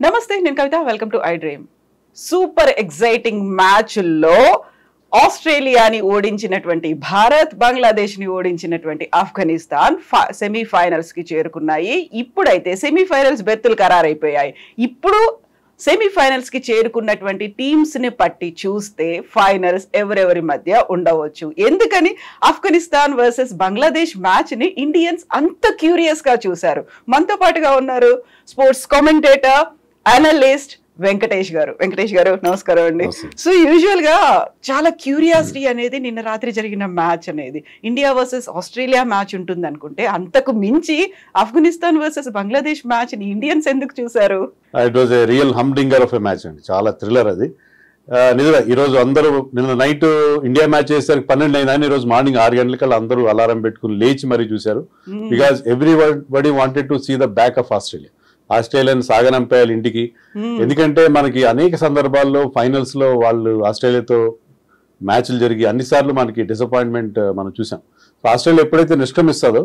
నమస్తే, నేను Kavitha. Welcome to I dream. Super exciting match లో ఆస్ట్రేలియాని ఓడించినటువంటి భారత్, బంగ్లాదేశ్ ని ఓడించినటువంటి ఆఫ్ఘనిస్తాన్ సెమీఫైనల్స్ కి చేరుకున్నాయి. ఇప్పుడైతే సెమీఫైనల్స్ బెర్తులు ఖరారైపోయాయి. ఇప్పుడు సెమీఫైనల్స్ కి చేరుకున్నటువంటి టీమ్స్ ని పట్టి చూస్తే ఫైనల్స్ ఎవరెవరి మధ్య ఉండవచ్చు. ఎందుకని ఆఫ్ఘనిస్తాన్ వర్సెస్ బంగ్లాదేశ్ మ్యాచ్ ని ఇండియన్స్ అంత క్యూరియస్ గా చూశారు. మనతో పాటుగా ఉన్నారు స్పోర్ట్స్ కామెంటేటర్, అనలిస్ట్ వెంకటేష్ గారు. నమస్కారం అండి. సో యూజువల్ గా చాలా క్యూరియాసిటీ అనేది నిన్న రాత్రి జరిగిన మ్యాచ్ అనేది ఇండియా వర్సెస్ ఆస్ట్రేలియా మ్యాచ్ ఉంటుంది అనుకుంటే, అంతకు మించి ఆఫ్ఘనిస్తాన్ వర్సెస్ బంగ్లాదేశ్ మ్యాచ్ ని ఇండియన్స్ ఎందుకు చూసారు? It was a real humdinger of a match అండి. చాలా థ్రిల్లర్ అది. నిజంగా ఈరోజు అందరూ నిన్న నైట్ ఇండియా మ్యాచ్ చేసేసరికి 12 అయిందని ఈరోజు మార్నింగ్ 6 గంటలకల్లా అందరూ అలారం పెట్టుకుని లేచి మరీ చూశారు. Because everybody wanted to see the back of Australia. ఆస్ట్రేలియాని సాగనంపేయాలి ఇంటికి. ఎందుకంటే మనకి అనేక సందర్భాల్లో ఫైనల్స్ లో వాళ్ళు ఆస్ట్రేలియాతో మ్యాచ్లు జరిగి అన్నిసార్లు మనకి డిసప్పాయింట్మెంట్ మనం చూసాం. సో ఆస్ట్రేలియా ఎప్పుడైతే నిష్క్రమిస్తుందో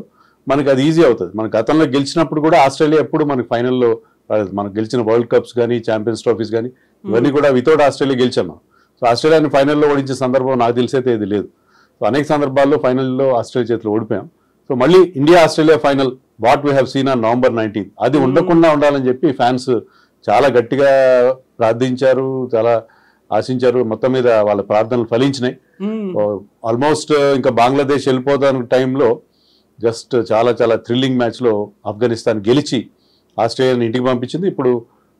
మనకి అది ఈజీ అవుతుంది. మన గతంలో గెలిచినప్పుడు కూడా ఆస్ట్రేలియా ఎప్పుడు మనకి ఫైనల్లో మనకు గెలిచిన వరల్డ్ కప్స్ కానీ, ఛాంపియన్స్ ట్రోఫీస్ కానీ ఇవన్నీ కూడా వితౌట్ ఆస్ట్రేలియా గెలిచాము. సో ఆస్ట్రేలియాని ఫైనల్లో ఓడించే సందర్భం నాకు తెలిసైతే ఇది లేదు. సో అనేక సందర్భాల్లో ఫైనల్లో ఆస్ట్రేలియా చేతిలో ఓడిపోయాం. సో మళ్ళీ India Australia final what we have seen on November 19 అది ఉండకుండా ఉండాలని చెప్పి ఫ్యాన్స్ చాలా గట్టిగా ప్రార్థించారు, చాలా ఆశించారు. మొత్తం మీద వాళ్ళ ప్రార్థనలు ఫలించినాయి. ఆల్మోస్ట్ ఇంకా బంగ్లాదేశ్ వెళ్ళిపోతాను టైంలో జస్ట్ చాలా చాలా థ్రిల్లింగ్ మ్యాచ్లో ఆఫ్ఘనిస్తాన్ గెలిచి ఆస్ట్రేలియాని ఇంటికి పంపించింది. ఇప్పుడు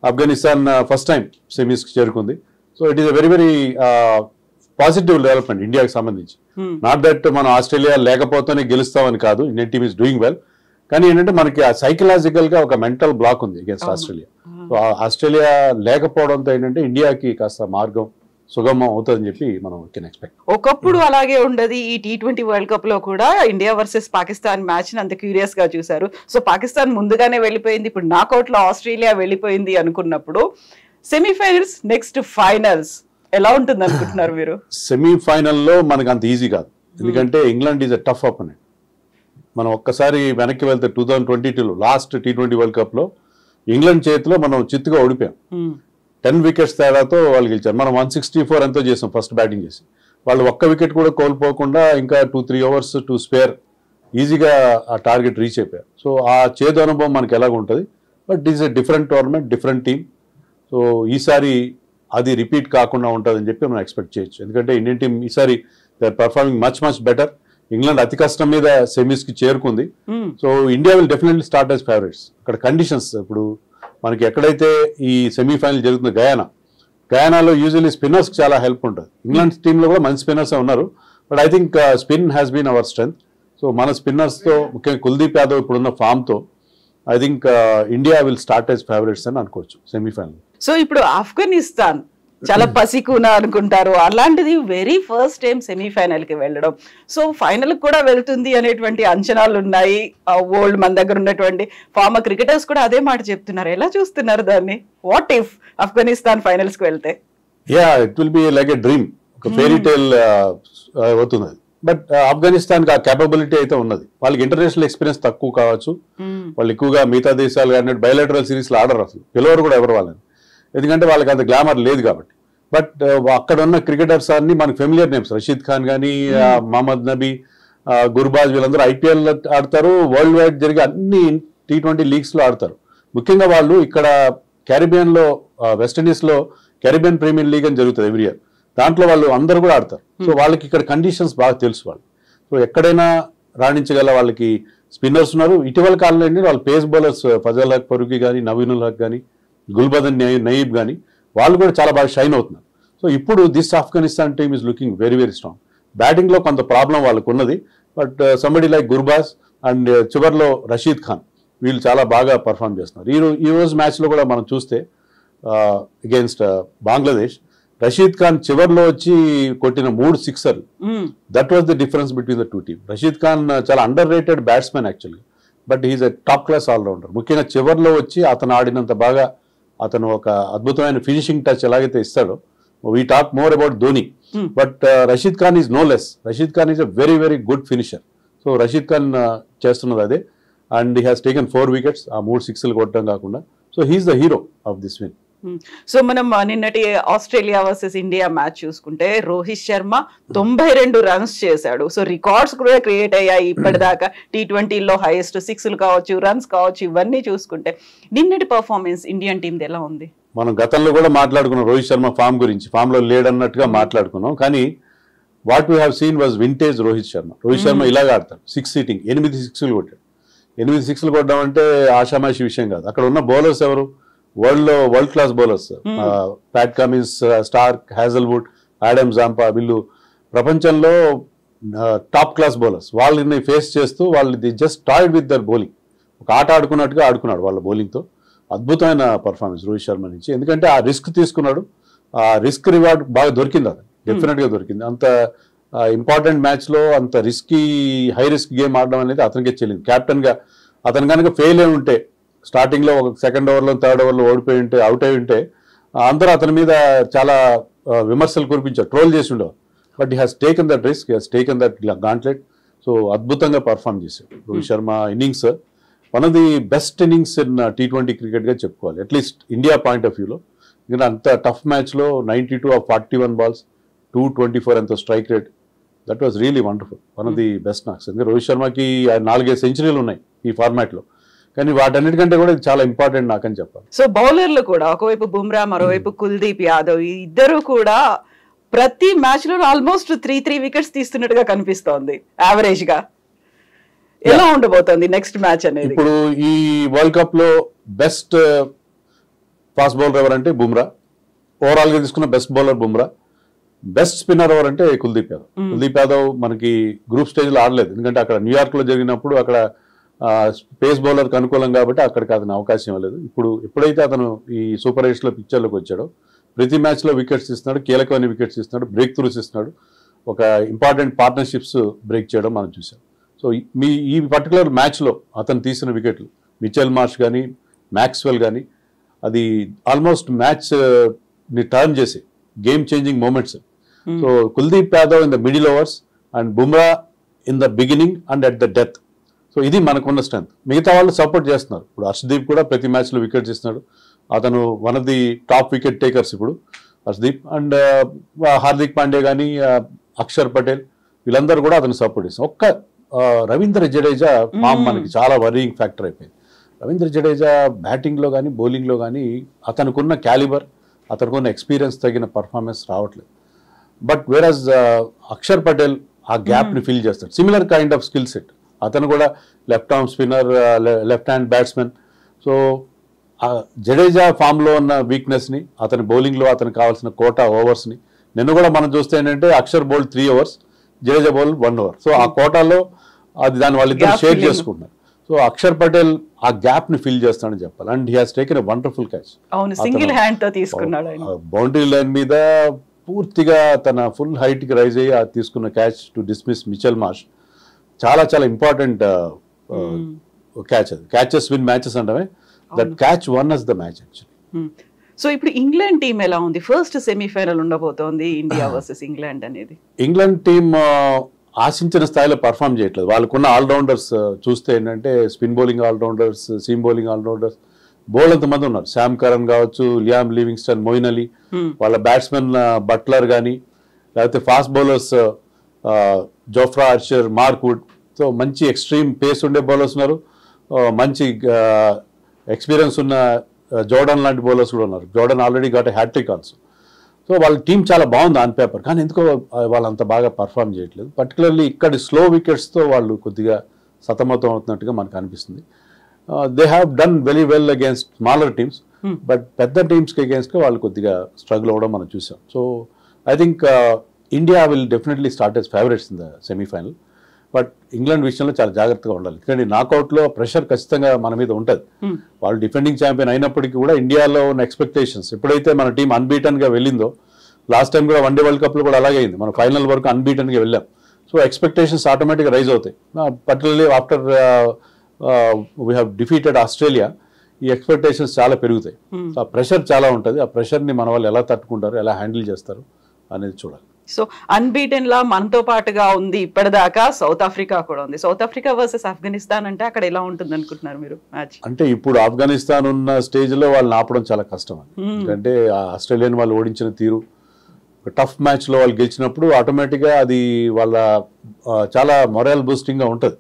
ఆఫ్ఘనిస్తాన్ ఫస్ట్ టైం సెమీస్కి చేరుకుంది. So it is a very very positive development ఇండియాకి సంబంధించి. నాట్ దట్ మనం ఆస్ట్రేలియా లేకపోతేనే గెలుస్తామని కాదు, Indian team is doing well. కానీ ఏంటంటే మనకి సైకలాజికల్ గా ఒక మెంటల్ బ్లాక్ ఉంది అగేన్స్ట్ ఆస్ట్రేలియా. సో ఆస్ట్రేలియా లేకపోవడంతో ఏంటంటే ఇండియాకి కాస్త మార్గం సుగమం అవుతుందని చెప్పి మనం కెన్ ఎక్స్పెక్ట్. ఒకప్పుడు అలాగే ఉండదు. ఈ T20 వరల్డ్ కప్ లో కూడా ఇండియా వర్సెస్ పాకిస్తాన్ మ్యాచ్ ని అంత క్యూరియస్ గా చూసారు. సో పాకిస్తాన్ ముందుగానే వెళ్ళిపోయింది, ఇప్పుడు నాకౌట్ లో ఆస్ట్రేలియా వెళ్ళిపోయింది అనుకున్నప్పుడు సెమీఫైనల్స్ నెక్స్ట్ ఫైనల్స్ ఎలా ఉంటుంది అనుకుంటున్నారు మీరు? సెమీఫైనల్లో మనకు అంత ఈజీ కాదు. ఎందుకంటే England is a tough opponent. మనం ఒక్కసారి వెనక్కి వెళ్తే 2022లో లాస్ట్ T20 వరల్డ్ కప్ లో ఇంగ్లాండ్ చేతిలో మనం చిత్తుగా ఓడిపోయాం. 10 వికెట్స్ తేడాతో వాళ్ళు గెలిచారు. మనం 164 ఎంతో చేసాం ఫస్ట్ బ్యాటింగ్ చేసి. వాళ్ళు ఒక్క వికెట్ కూడా కోల్పోకుండా ఇంకా 2-3 ఓవర్స్ టు స్పేర్ ఈజీగా ఆ టార్గెట్ రీచ్ అయిపోయారు. సో ఆ చేదు అనుభవం మనకి ఎలాగ ఉంటుంది. But it is a different tournament, different team. So ఈసారి అది రిపీట్ కాకుండా ఉంటుందని చెప్పి మనం ఎక్స్పెక్ట్ చేయొచ్చు. ఎందుకంటే ఇండియన్ టీమ్ ఈసారి they are performing much better. England అతి కష్టం మీద సెమీస్ కి చేరుకుంది. So India will definitely start as favourites. అక్కడ కండిషన్స్ ఇప్పుడు మనకి ఎక్కడైతే ఈ సెమీఫైనల్ జరుగుతుంది గయానాలో యూజువల్లీ స్పిన్నర్స్ చాలా హెల్ప్ ఉంటుంది. ఇంగ్లాండ్ టీంలో కూడా మంచి స్పిన్నర్స్ ఉన్నారు. But I think spin has been our strength. So మన స్పిన్నర్స్తో ముఖ్యంగా కుల్దీప్ యాదవ్ ఇప్పుడున్న ఫామ్తో I think India will start as favourites అని అనుకోవచ్చు సెమీఫైనల్. సో ఇప్పుడు ఆఫ్ఘనిస్తాన్ చాలా పసికూన అనుకుంటారు, అలాంటిది వెరీ ఫస్ట్ టైం సెమీఫైనల్ కి వెళ్ళడం. సో ఫైనల్ కూడా వెళ్తుంది అనేటువంటి అంచనాలు ఉన్నాయి. వరల్డ్ మన దగ్గర ఉన్నటువంటి ఫార్మర్ క్రికెటర్స్ కూడా అదే మాట చెప్తున్నారు. ఎలా చూస్తున్నారు దాన్ని? వాట్ ఇఫ్ ఆఫ్ఘనిస్తాన్ ఫైనల్స్ కి వెళ్తే? It will be like a dream, ఒక ఫెయిరీ టేల్ అవుతుంది. బట్ ఆఫ్ఘనిస్తాన్ కి ఆ కేపబిలిటీ అయితే ఉన్నది. వాళ్ళకి ఇంటర్నేషనల్ ఎక్స్పీరియన్స్ తక్కువ కావచ్చు. వాళ్ళు ఎక్కువగా మిగతా దేశాలు కానీ బయలాటరల్ సిరీస్ లో ఆడరు, అసలు పిలవరు కూడా ఎవరు వాళ్ళని. ఎందుకంటే వాళ్ళకి అంత గ్లామర్ లేదు కాబట్టి. బట్ అక్కడ ఉన్న క్రికెటర్స్ అన్ని మనకి ఫెమిలియర్ నేమ్స్. రషీద్ ఖాన్ కానీ, మహమ్మద్ నబీ, గుర్బాజ్, వీళ్ళందరూ IPL ఆడతారు. వరల్డ్ వైడ్ జరిగే అన్ని T20 లీగ్స్ లో ఆడతారు. ముఖ్యంగా వాళ్ళు ఇక్కడ క్యారిబియన్ లో, వెస్టిండీస్ లో క్యారిబియన్ ప్రీమియర్ లీగ్ అని జరుగుతుంది ఎవ్రీ ఇయర్. దాంట్లో వాళ్ళు అందరూ కూడా ఆడతారు. సో వాళ్ళకి ఇక్కడ కండిషన్స్ బాగా తెలుసు వాళ్ళు. సో ఎక్కడైనా రాణించగల వాళ్ళకి స్పిన్నర్స్ ఉన్నారు. ఇటీవల కాలంలో ఏంటంటే వాళ్ళు పేస్ బౌలర్స్ ఫజల్ హక్ ఫరూకీ కానీ, నవీనుల్ హక్ కానీ, గుల్బదన్ నయీబ్ కానీ వాళ్ళు కూడా చాలా బాగా షైన్ అవుతున్నారు. సో ఇప్పుడు this Afghanistan team is looking very very strong. బ్యాటింగ్లో కొంత ప్రాబ్లం వాళ్ళకు ఉన్నది. But somebody like Gurbaz and చివర్లో రషీద్ ఖాన్ వీళ్ళు చాలా బాగా పర్ఫామ్ చేస్తున్నారు. ఈ రోజు మ్యాచ్లో కూడా మనం చూస్తే అగేన్స్ట్ బంగ్లాదేశ్ రషీద్ ఖాన్ చివర్లో వచ్చి కొట్టిన 3 సిక్సర్లు, that was the difference between the two team. Rashid Khan చాలా అండర్ రేటెడ్ బ్యాట్స్మెన్ యాక్చువల్గా, but he's a top class allrounder. ముఖ్యంగా చివర్లో వచ్చి అతను ఆడినంత బాగా అతను ఒక అద్భుతమైన ఫినిషింగ్ టచ్ ఎలాగైతే ఇస్తాడో. We talk more about Dhoni, but Rashid Khan is no less. Rashid Khan is a very very good finisher. So Rashid Khan చేస్తున్నది అదే. And he has taken 4 wickets, ఆ 3 సిక్స్లు కొట్టడం కాకుండా. So he's the hero of this win. So మనం నిన్నటి ఆస్ట్రేలియా వర్సెస్ ఇండియా మ్యాచ్ చూసుకుంటే Rohit Sharma 92 runs చేశాడు. సో రికార్డ్స్ కూడా క్రియేట్ అయ్యాయి ఇప్పటిదాకా. T20లో హైయెస్ట్ 6లు కావచ్చు, రన్స్ కావచ్చు, ఇవన్నీ చూసుకుంటే నిన్నటి పర్ఫార్మెన్స్ ఇండియన్ టీమ్ ఎలా ఉంది? మనం గతంలో కూడా మాట్లాడుకున్నాం రోహిత్ శర్మ ఫామ్ గురించి, ఫామ్ లో లేడన్నట్టుగా మాట్లాడుకున్నాం. కానీ what we have seen was vintage Rohit Sharma. Rohit Sharma ఇలాగ ఆడతాడు, 6 సీటింగ్, 8 6లు కొట్టాడు. 8 6లు కొట్టడం అంటే ఆషామాషి విషయం కాదు. అక్కడ ఉన్న బౌలర్స్ ఎవరు? World class bowlers, Pat Cummins, Starc, Hazlewood, Adam Zampa, వీళ్ళు ప్రపంచంలో టాప్ క్లాస్ బౌలర్స్. వాళ్ళని ఫేస్ చేస్తూ వాళ్ళు they just toyed with their bowling. ఒక ఆట ఆడుకున్నట్టుగా ఆడుకున్నాడు వాళ్ళ బౌలింగ్తో. అద్భుతమైన పర్ఫార్మెన్స్ రోహిత్ శర్మ నుంచి. ఎందుకంటే ఆ రిస్క్ తీసుకున్నాడు, ఆ రిస్క్ రివార్డ్ బాగా దొరికింది, అది డెఫినెట్గా దొరికింది. అంత ఇంపార్టెంట్ మ్యాచ్లో అంత హై రిస్క్ గేమ్ ఆడడం అనేది అతనికే చెల్లింది. కెప్టెన్గా అతను కనుక ఫెయిల్ అయి ఉంటే, స్టార్టింగ్లో ఒక సెకండ్ ఓవర్లో థర్డ్ ఓవర్లో ఓడిపోయి ఉంటే, అవుట్ అయి ఉంటే, అందరూ అతని మీద చాలా విమర్శలు కురిపించారు, ట్రోల్ చేసి ఉండేవారు. But he has taken that risk, he has taken that gauntlet. So అద్భుతంగా పర్ఫామ్ చేశాడు Rohit Sharma. Innings one of the best innings in T20 క్రికెట్గా చెప్పుకోవాలి, అట్లీస్ట్ ఇండియా పాయింట్ ఆఫ్ వ్యూలో. ఎందుకంటే అంత టఫ్ మ్యాచ్లో 92 ఆఫ్ 41 balls, 224 అంత strike rate. That was really wonderful, one of the best knocks. ఎందుకంటే రోహిత్ శర్మకి 4-5 సెంచరీలు ఉన్నాయి ఈ ఫార్మాట్లో. కానీ వాటన్నిటికంటే కూడా ఇది చాలా ఇంపార్టెంట్ నాకని చెప్పాలి. సో బౌలర్లు కూడా ఒకవైపు బుమ్రా, మరోవైపు కుల్దీప్ యాదవ్, ఈ ఇద్దరు కూడా ప్రతి మ్యాచ్ లో ఆల్మోస్ట్ 3 వికెట్స్ తీస్తున్నట్టుగా కనిపిస్తోంది యావరేజ్ గా. ఎలా ఉండబోతోంది నెక్స్ట్ మ్యాచ్ అనేది? ఇప్పుడు ఈ వరల్డ్ కప్ లో బెస్ట్ ఫాస్ట్ బౌలర్ ఎవరంటే బుమ్రా. ఓవరాల్ గా తీసుకున్న best bowler Bumrah. Best spinner ఎవరంటే కుల్దీప్ యాదవ్. కుల్దీప్ యాదవ్ మనకి గ్రూప్ స్టేజ్ లో ఆడలేదు, ఎందుకంటే అక్కడ న్యూయార్క్ లో జరిగినప్పుడు అక్కడ పేస్ బౌలర్కి అనుకూలం కాబట్టి అక్కడికి అతను అవకాశం ఇవ్వలేదు. ఇప్పుడు ఎప్పుడైతే అతను ఈ సూపర్ 8లో పిక్చర్లోకి వచ్చాడో ప్రతి మ్యాచ్లో వికెట్స్ ఇస్తున్నాడు, కీలకమైన వికెట్స్ ఇస్తున్నాడు, బ్రేక్ త్రూస్ ఇస్తున్నాడు, ఒక ఇంపార్టెంట్ పార్ట్నర్షిప్స్ బ్రేక్ చేయడం మనం చూసాం. సో ఈ పర్టికులర్ మ్యాచ్లో అతను తీసిన వికెట్లు మిచెల్ మార్ష్ కానీ, మ్యాక్స్వెల్ కానీ, అది ఆల్మోస్ట్ మ్యాచ్ని టర్న్ చేసి game changing moments. So Kuldeep Yadav in the middle overs and Bumrah in the beginning and at the death. So ఇది మనకున్న స్ట్రెంత్. మిగతా వాళ్ళు సపోర్ట్ చేస్తున్నారు. ఇప్పుడు హర్షదీప్ కూడా ప్రతి మ్యాచ్లో వికెట్స్ ఇస్తున్నాడు, అతను one of the top wicket takers ఇప్పుడు హర్షదీప్. అండ్ హార్దిక్ పాండే కానీ, అక్షర్ పటేల్, వీళ్ళందరూ కూడా అతను సపోర్ట్ చేస్తారు. ఒక్క రవీంద్ర జడేజా ఫామ్ మనకి చాలా వరీయింగ్ ఫ్యాక్టర్ అయిపోయింది. రవీంద్ర జడేజా బ్యాటింగ్లో కానీ బౌలింగ్లో కానీ అతనుకున్న క్యాలిబర్, అతనుకున్న ఎక్స్పీరియన్స్ తగిన పర్ఫార్మెన్స్ రావట్లేదు. బట్ వేరాజ్ అక్షర్ పటేల్ ఆ గ్యాప్ని ఫిల్ చేస్తాడు. Similar kind of skill set. అతను కూడా left arm spinner, left hand batsmen. So Jadeja ఫామ్లో ఉన్న వీక్నెస్ని, అతని బౌలింగ్లో అతనికి కావాల్సిన కోటా ఓవర్స్ని నిన్న కూడా మనం చూస్తే ఏంటంటే Axar bowled 3 overs, Jadeja bowled 1 over. So ఆ కోటాలో అది దాన్ని వాళ్ళిద్దరు షేర్ చేసుకుంటున్నారు. సో అక్షర్ పటేల్ ఆ గ్యాప్ ని ఫిల్ చేస్తాడని చెప్పాలి. And he has taken a wonderful catch. అవును, సింగిల్ హ్యాండ్ తో తీసుకున్నాడు ఆయన. బౌండరీ లైన్ మీద పూర్తిగా తన ఫుల్ హైట్ కి రైజ్ అయ్యి తీసుకున్న catch to dismiss Mitchell Marsh. చాలా చాలా ఇంపార్టెంట్ క్యాచ్ అది. క్యాచెస్ విన్ మ్యాచెస్ అంటమే. That catch won us the match actually. So ఇప్పుడు ఇంగ్లాండ్ టీం ఎలా ఉంది? ఫస్ట్ సెమీఫైనల్ ఉండబోతోంది ఇండియా వర్సెస్ ఇంగ్లాండ్ అనేది. ఇంగ్లాండ్ టీం ఆశించిన స్థాయిలో పర్ఫామ్ చేయట్లేదు. వాళ్ళకున్న ఆల్రౌండర్స్ చూస్తే ఏంటంటే spin bowling allrounders, seam bowling allrounders bowl అంతమంది ఉన్నారు. శామ్ కరన్ కావచ్చు, లియామ్ లివింగ్స్టన్, మొయిన్ అలీ, వాళ్ళ బ్యాట్స్మెన్ బట్లర్ కానీ, లేకపోతే fast bowlers Jofra Archer, Mark Wood. So మంచి ఎక్స్ట్రీమ్ పేస్ ఉండే బౌలర్స్ ఉన్నారు, మంచి ఎక్స్పీరియన్స్ ఉన్న జోర్డన్ లాంటి బౌలర్స్ కూడా ఉన్నారు. Jordan already got a hat-trick also. So వాళ్ళ టీం చాలా బాగుంది ఆన్ పేపర్, కానీ ఎందుకో వాళ్ళు అంత బాగా పర్ఫామ్ చేయట్లేదు. పర్టికులర్లీ ఇక్కడ స్లో వికెట్స్తో వాళ్ళు కొద్దిగా సతమతం అవుతున్నట్టుగా మనకు అనిపిస్తుంది. They have done very well against smaller teams, but పెద్ద టీమ్స్కి అగేన్స్ట్గా వాళ్ళు కొద్దిగా స్ట్రగుల్ అవ్వడం మనం చూసాం. So I think India will definitely start as favourites in the semifinal. But England విషయంలో చాలా జాగ్రత్తగా ఉండాలి, ఎందుకంటే నాకౌట్లో ప్రెషర్ ఖచ్చితంగా మన మీద ఉంటుంది. వాళ్ళు డిఫెండింగ్ ఛాంపియన్ అయినప్పటికీ కూడా ఇండియాలో ఉన్న ఎక్స్పెక్టేషన్స్, ఎప్పుడైతే మన టీం అన్బీటన్గా వెళ్ళిందో, లాస్ట్ టైం కూడా వన్డే వరల్డ్ కప్లో కూడా అలాగే అయింది, మనం ఫైనల్ వరకు అన్బీటన్గా వెళ్ళాం. సో ఎక్స్పెక్టేషన్స్ ఆటోమేటిక్గా రైజ్ అవుతాయి. Particularly after we have defeated Australia, ఈ ఎక్స్పెక్టేషన్స్ చాలా పెరుగుతాయి. సో ఆ ప్రెషర్ చాలా ఉంటుంది. ఆ ప్రెషర్ని మన వాళ్ళు ఎలా తట్టుకుంటారు, ఎలా హ్యాండిల్ చేస్తారు అనేది చూడాలి. సో అన్బీటెన్ లా మనతో పాటుగా ఉంది ఇప్పటిదాకా, సౌత్ ఆఫ్రికా కూడా ఉంది. సౌత్ ఆఫ్రికా వర్సెస్ ఆఫ్ఘనిస్తాన్ అంటే అక్కడ ఎలా ఉంటుంది అనుకుంటున్నారు మీరు మ్యాచ్? అంటే ఇప్పుడు ఆఫ్ఘనిస్తాన్ ఉన్న స్టేజ్ లో వాళ్ళని ఆపడం చాలా కష్టం అని, ఎందుకంటే ఆస్ట్రేలియన్ వాళ్ళు ఓడించిన తీరు, టఫ్ మ్యాచ్ లో వాళ్ళు గెలిచినప్పుడు ఆటోమేటిక్ గా అది వాళ్ళ చాలా మొరల్ బూస్టింగ్ గా ఉంటుంది.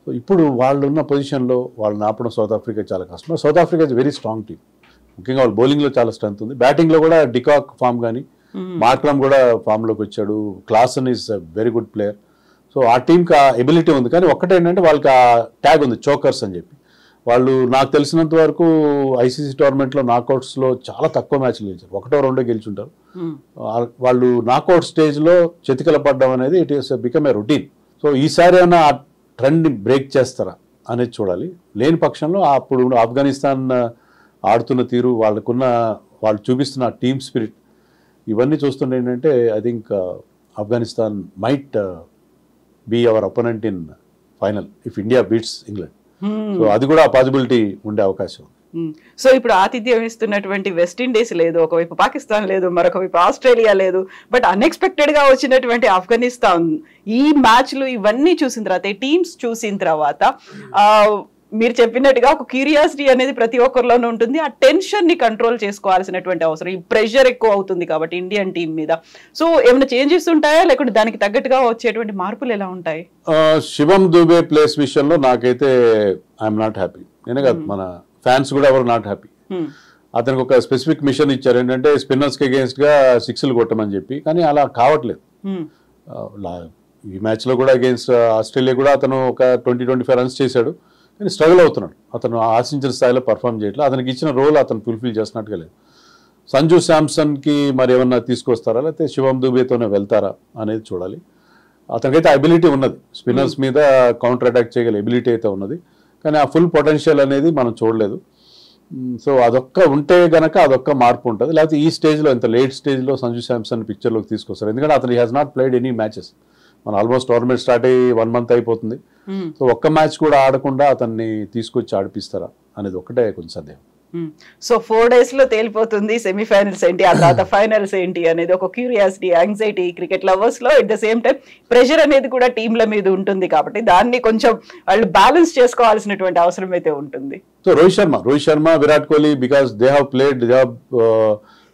సో ఇప్పుడు వాళ్ళు ఉన్న పొజిషన్ లో వాళ్ళని ఆపడం సౌత్ ఆఫ్రికా చాలా కష్టం. South Africa is very strong team, ముఖ్యంగా వాళ్ళు బౌలింగ్ లో చాలా స్ట్రెంత్ ఉంది, బ్యాటింగ్ లో కూడా డికాక్ ఫామ్ కానీ మార్క్రమ్ కూడా ఫామ్ లోకి వచ్చాడు, Klaasen is very good player. So ఆ టీంకి ఆ ఎబిలిటీ ఉంది, కానీ ఒక్కటేంటంటే వాళ్ళకి ఆ ట్యాగ్ ఉంది చోకర్స్ అని చెప్పి. వాళ్ళు నాకు తెలిసినంత వరకు ఐసీసీ టోర్నమెంట్లో నాకౌట్స్లో చాలా తక్కువ మ్యాచ్లు గెలిచారు, 1-2 గెలిచుంటారు. వాళ్ళు నాకౌట్ స్టేజ్లో చెతికల పడ్డం అనేది it is become a routine. So ఈసారి ఏమైనా ఆ ట్రెండ్ని బ్రేక్ చేస్తారా అనేది చూడాలి. లేని పక్షంలో అప్పుడు ఆఫ్ఘనిస్తాన్ ఆడుతున్న తీరు, వాళ్ళు చూపిస్తున్న టీమ్ స్పిరిట్, ఇవన్నీ చూస్తుంటే ఏంటంటే I think Afghanistan might be our opponent in final if India beats England. So అది కూడా పాసిబిలిటీ ఉండే అవకాశం. సో ఇప్పుడు ఆతిథ్యం ఇస్తున్నటువంటి వెస్టిండీస్ లేదు, ఒకవైపు పాకిస్తాన్ లేదు, మరొక వైపు ఆస్ట్రేలియా లేదు, బట్ అన్ఎక్స్పెక్టెడ్ గా వచ్చినటువంటి ఆఫ్ఘనిస్తాన్ ఈ మ్యాచ్లు ఇవన్నీ చూసిన తర్వాత, ఈ టీమ్స్ చూసిన తర్వాత మీరు చెప్పినట్టుగా ఒక క్యూరియాసిటీ అనేది ప్రతి ఒక్కరిలోనూ ఉంటుంది. ఆ టెన్షన్ ని కంట్రోల్ చేసుకోవాల్సినటువంటి అవసరం, ఈ ప్రెషర్ ఎక్కువ అవుతుంది కాబట్టి ఇండియన్ టీం మీద. సో ఏమైనా చేంజెస్ ఉంటాయా, లేకుంటే దానికి తగ్గట్టుగా వచ్చేటువంటి మార్పులు ఎలా ఉంటాయి? శివం దుబే ప్లేస్ విషయంలో నాకైతే ఐఎమ్ నాట్ హ్యాపీ. నేనే కాదు, మన ఫ్యాన్స్ కూడా ఎవరు నాట్ హ్యాపీ. అతనికి ఒక స్పెసిఫిక్ మిషన్ ఇచ్చారు, ఏంటంటే స్పిన్నర్స్ కి అగేన్స్ట్ గా 6లు కొట్టమని చెప్పి, కానీ అలా కావట్లేదు. ఈ మ్యాచ్ లో కూడా అగేన్స్ట్ ఆస్ట్రేలియా కూడా అతను ఒక 20-25 రన్స్ చేశాడు, కానీ స్ట్రగుల్ అవుతున్నాడు. అతను ఆశించిన స్థాయిలో పర్ఫామ్ చేయట్లేదు. అతనికి ఇచ్చిన రోల్ అతను ఫుల్ఫిల్ చేసినట్టుగా లేదు. సంజు శాంసన్కి మరి ఏమన్నా తీసుకొస్తారా, లేకపోతే శివం దుబేతోనే వెళ్తారా అనేది చూడాలి. అతనికైతే అబిలిటీ ఉన్నది, స్పిన్నర్స్ మీద కౌంటర్ అటాక్ చేయగల ఎబిలిటీ అయితే ఉన్నది, కానీ ఆ ఫుల్ పొటెన్షియల్ అనేది మనం చూడలేదు. సో అదొక్క ఉంటే గనక అదొక్క మార్పు ఉంటుంది. లేకపోతే ఈ స్టేజ్లో, ఇంత లేట్ స్టేజ్లో సంజు శాంసన్ పిక్చర్లోకి తీసుకొస్తారు, ఎందుకంటే అతను has not played any matches. మన ఆల్మోస్ట్ టోర్నమెంట్ స్టార్ట్ అయ్యి 1 month అయిపోతుంది. సో ఒక్క మ్యాచ్ కూడా ఆడకుండా అతన్ని తీసుకొచ్చి ఆడిపిస్తారా అనేది ఒకటే కొంచెం సందేహం. సో 4 days లో తేలిపోతుంది సెమీఫైనల్స్ ఏంటి, ఆ తర్వాత ఫైనల్స్ ఏంటి అనేది. ఒక క్యూరియాసిటీ, యాంగ్జైటీ క్రికెట్ లవర్స్ లో, at the same time pressure అనేది కూడా టీంల మీద ఉంటుంది కాబట్టి దాన్ని కొంచెం వాళ్ళు బ్యాలెన్స్ చేసుకోవాల్సినటువంటి అవసరం అయితే ఉంటుంది. So Rohit Sharma, Virat Kohli, because they have played, they have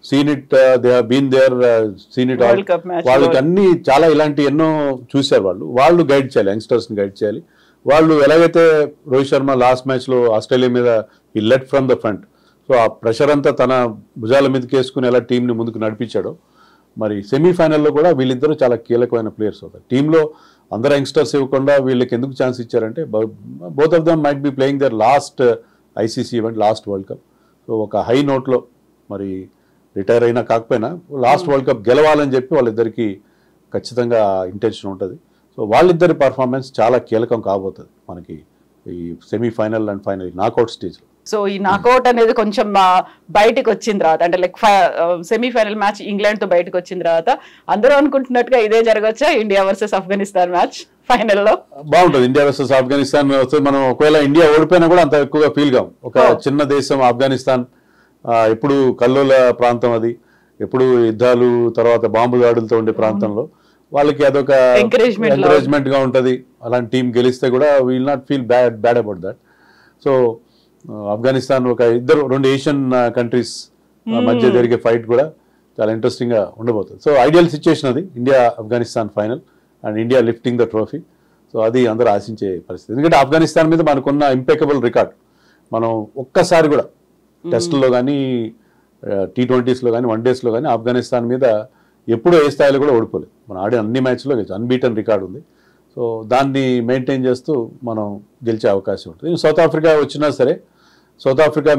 seen it, they have been there, seen it all. వాళ్ళకి అన్ని చాలా ఇలాంటి ఎన్నో చూశారు. వాళ్ళు గైడ్ చేయాలి, యంగ్స్టర్స్ని గైడ్ చేయాలి. వాళ్ళు ఎలాగైతే రోహిత్ శర్మ లాస్ట్ మ్యాచ్లో ఆస్ట్రేలియా మీద ఈ let from the front, so ఆ ప్రెషర్ అంతా తన భుజాల మీదకి వేసుకుని ఎలా టీంని ముందుకు నడిపించాడో, మరి సెమీఫైనల్లో కూడా వీళ్ళిద్దరూ చాలా కీలకమైన ప్లేయర్స్ అవుతారు. టీంలో అందరు యంగ్స్టర్స్ ఇవ్వకుండా వీళ్ళకి ఎందుకు ఛాన్స్ ఇచ్చారంటే, both of them might be playing their last ICC event, last World Cup. So ఒక హై నోట్లో, మరి రిటైర్ అయినా కాకపోయినా లాస్ట్ వరల్డ్ కప్ గెలవాలని చెప్పి వాళ్ళిద్దరికి ఖచ్చితంగా ఇంటెన్షన్ ఉంటుంది. సో వాళ్ళిద్దరి పర్ఫార్మెన్స్ చాలా కీలకం కాబోతుంది మనకి ఈ semi-final and final knockout stage. So ఈ నాకౌట్ అనేది కొంచెం బయటకు వచ్చిన తర్వాత, అంటే లైక్ సెమీఫైనల్ మ్యాచ్ ఇంగ్లాండ్ తో బయటకు వచ్చిన తర్వాత అందరూ అనుకుంటున్నట్టుగా ఇదే జరగచ్చా, ఇండియా వర్సెస్ ఆఫ్ఘనిస్తాన్ మ్యాచ్ ఫైనల్లో? బాగుంటుంది ఇండియా వర్సెస్ ఆఫ్ఘనిస్తాన్. మనం ఒకవేళ ఇండియా ఓడిపోయినా కూడా అంత ఎక్కువగా ఫీల్ కాం. ఒక చిన్న దేశం ఆఫ్ఘనిస్తాన్, ఎప్పుడు కల్లోల ప్రాంతం, అది ఎప్పుడు యుద్ధాలు తర్వాత బాంబు దాడులతో ఉండే ప్రాంతంలో వాళ్ళకి అదొక ఎంకరేజ్మెంట్ గా ఉంటుంది. అలాంటి టీం గెలిస్తే కూడా will not feel bad about that. So Afghanistan ఒక 2 ఏషియన్ కంట్రీస్ మధ్య జరిగే ఫైట్ కూడా చాలా ఇంట్రెస్టింగ్ గా ఉండబోతుంది. సో ఐడియల్ సిచ్యుయేషన్ అది, India Afghanistan final and India lifting the trophy. So అది అందరూ ఆశించే పరిస్థితి, ఎందుకంటే ఆఫ్ఘనిస్తాన్ మీద మనకున్న ఇంపెకబుల్ రికార్డ్. మనం ఒక్కసారి కూడా టెస్ట్లో కానీ, T20sలో కానీ, 1 daysలో కానీ ఆఫ్ఘనిస్తాన్ మీద ఎప్పుడూ ఏ స్థాయిలో కూడా ఓడిపోలేదు. మనం ఆడే అన్ని మ్యాచ్లో అన్బీటన్ రికార్డు ఉంది. సో దాన్ని మెయింటైన్ చేస్తూ మనం గెలిచే అవకాశం ఉంటుంది. సౌత్ ఆఫ్రికా వచ్చినా సరే, సౌత్ ఆఫ్రికా